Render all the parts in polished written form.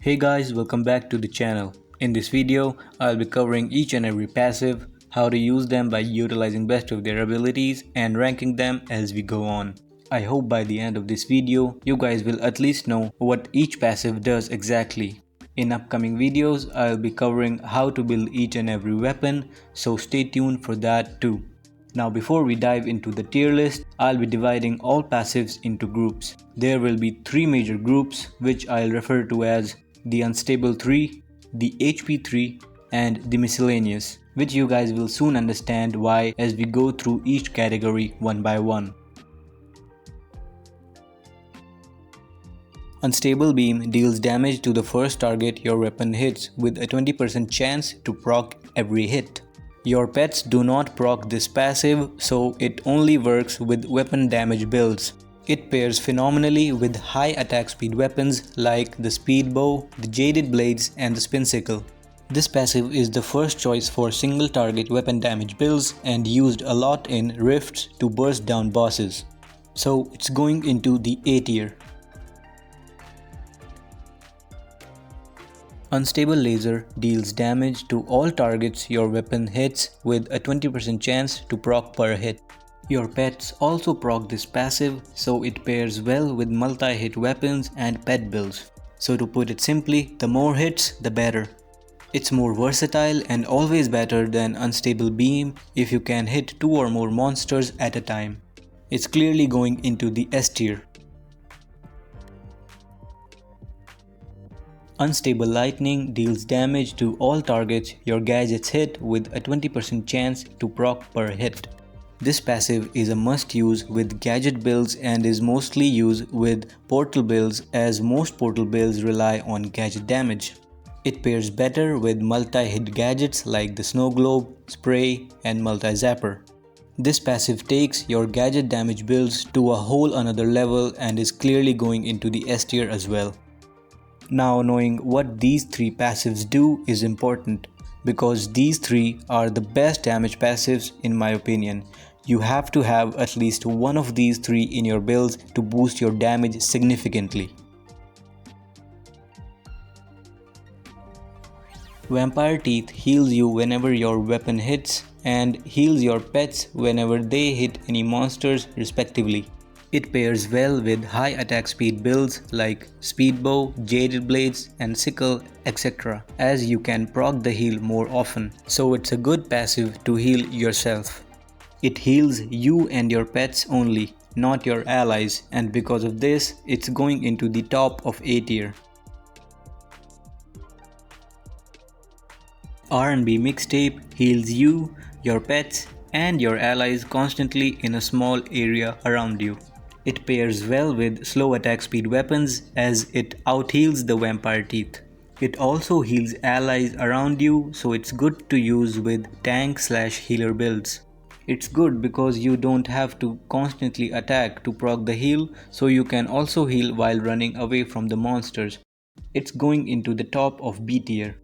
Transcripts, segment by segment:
Hey guys, welcome back to the channel. In this video, I'll be covering each and every passive, how to use them by utilizing best of their abilities and ranking them as we go on. I hope by the end of this video, you guys will at least know what each passive does exactly. In upcoming videos, I'll be covering how to build each and every weapon, so stay tuned for that too. Now before we dive into the tier list, I'll be dividing all passives into groups. There will be three major groups which I'll refer to as the Unstable 3, the HP 3 and the Miscellaneous, which you guys will soon understand why as we go through each category one by one. Unstable Beam deals damage to the first target your weapon hits with a 20% chance to proc every hit. Your pets do not proc this passive, so it only works with weapon damage builds. It pairs phenomenally with high attack speed weapons like the speed bow, the jaded blades and the spin sickle. This passive is the first choice for single target weapon damage builds and used a lot in rifts to burst down bosses. So it's going into the A tier. Unstable Laser deals damage to all targets your weapon hits with a 20% chance to proc per hit. Your pets also proc this passive, so it pairs well with multi-hit weapons and pet builds. So to put it simply, the more hits, the better. It's more versatile and always better than Unstable Beam if you can hit 2 or more monsters at a time. It's clearly going into the S tier. Unstable Lightning deals damage to all targets your gadgets hit with a 20% chance to proc per hit. This passive is a must use with gadget builds and is mostly used with portal builds as most portal builds rely on gadget damage. It pairs better with multi-hit gadgets like the snow globe, spray and multi-zapper. This passive takes your gadget damage builds to a whole another level and is clearly going into the S tier as well. Now knowing what these three passives do is important because these three are the best damage passives in my opinion. You have to have at least one of these three in your builds to boost your damage significantly. Vampire Teeth heals you whenever your weapon hits and heals your pets whenever they hit any monsters respectively. It pairs well with high attack speed builds like speed bow, jaded blades and sickle etc. as you can proc the heal more often, so it's a good passive to heal yourself. It heals you and your pets only, not your allies, and because of this, it's going into the top of A tier. R&B Mixtape heals you, your pets and your allies constantly in a small area around you. It pairs well with slow attack speed weapons as it out-heals the Vampire Teeth. It also heals allies around you, so it's good to use with tank/healer builds. It's good because you don't have to constantly attack to proc the heal, so you can also heal while running away from the monsters. It's going into the top of B tier.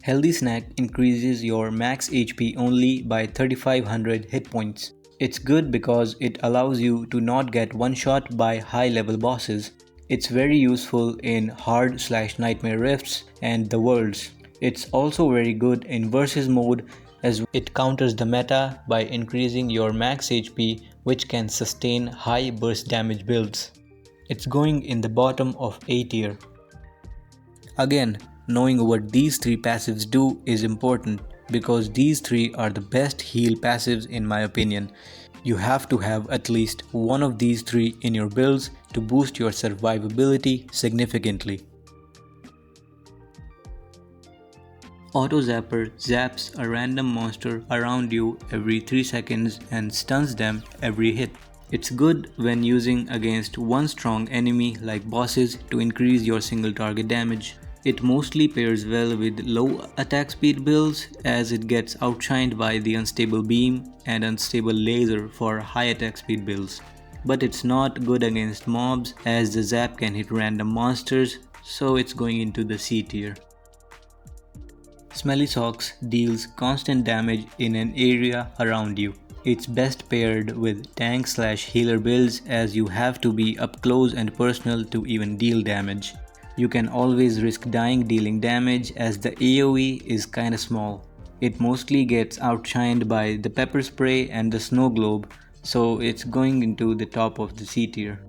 Healthy Snack increases your max HP only by 3500 hit points. It's good because it allows you to not get one shot by high level bosses. It's very useful in hard/nightmare rifts and the worlds. It's also very good in versus mode as it counters the meta by increasing your max HP, which can sustain high burst damage builds. It's going in the bottom of A tier. Again, knowing what these three passives do is important because these three are the best heal passives in my opinion. You have to have at least one of these three in your builds to boost your survivability significantly. Auto Zapper zaps a random monster around you every 3 seconds and stuns them every hit. It's good when using against one strong enemy like bosses to increase your single target damage. It mostly pairs well with low attack speed builds as it gets outshined by the Unstable Beam and Unstable Laser for high attack speed builds. But it's not good against mobs as the zap can hit random monsters, so it's going into the C tier. Smelly Socks deals constant damage in an area around you. It's best paired with tank/healer builds as you have to be up close and personal to even deal damage. You can always risk dying dealing damage as the AoE is kinda small. It mostly gets outshined by the pepper spray and the snow globe, so it's going into the top of the C tier.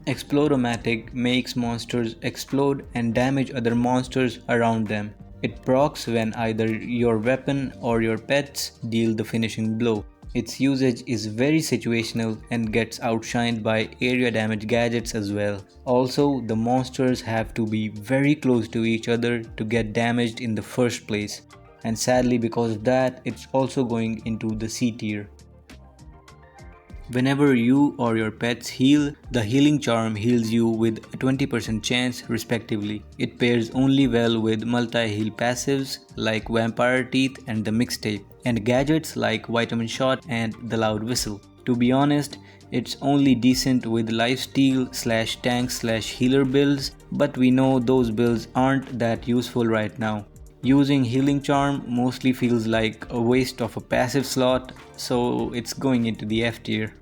Explodomatic makes monsters explode and damage other monsters around them. It procs when either your weapon or your pets deal the finishing blow. Its usage is very situational and gets outshined by area damage gadgets as well. Also, the monsters have to be very close to each other to get damaged in the first place. And sadly, because of that, it's also going into the C tier. Whenever you or your pets heal, the healing charm heals you with a 20% chance respectively. It pairs only well with multi-heal passives like Vampire Teeth and the Mixtape, and gadgets like Vitamin Shot and the Loud Whistle. To be honest, it's only decent with lifesteal/tank/healer builds, but we know those builds aren't that useful right now. Using Healing Charm mostly feels like a waste of a passive slot, so it's going into the F tier.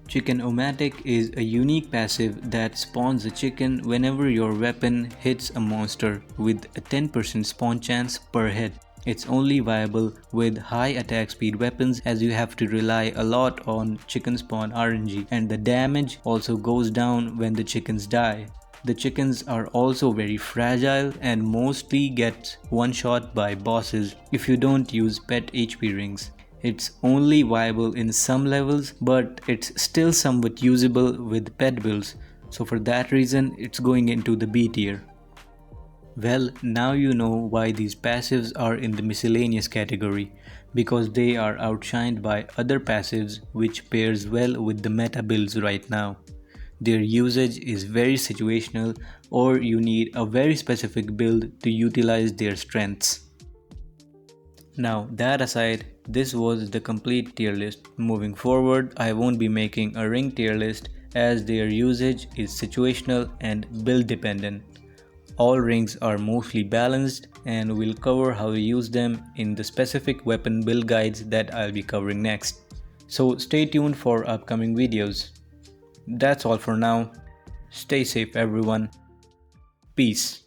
Chicken-O-Matic is a unique passive that spawns a chicken whenever your weapon hits a monster with a 10% spawn chance per hit. It's only viable with high attack speed weapons as you have to rely a lot on chicken spawn RNG, and the damage also goes down when the chickens die. The chickens are also very fragile and mostly get one shot by bosses if you don't use pet HP rings. It's only viable in some levels, but it's still somewhat usable with pet builds, so for that reason it's going into the B tier. Well, now you know why these passives are in the miscellaneous category, because they are outshined by other passives which pairs well with the meta builds right now. Their usage is very situational, or you need a very specific build to utilize their strengths. Now that aside, this was the complete tier list. Moving forward, I won't be making a ring tier list as their usage is situational and build dependent. All rings are mostly balanced and we'll cover how to use them in the specific weapon build guides that I'll be covering next. So stay tuned for upcoming videos. That's all for now. Stay safe everyone. Peace.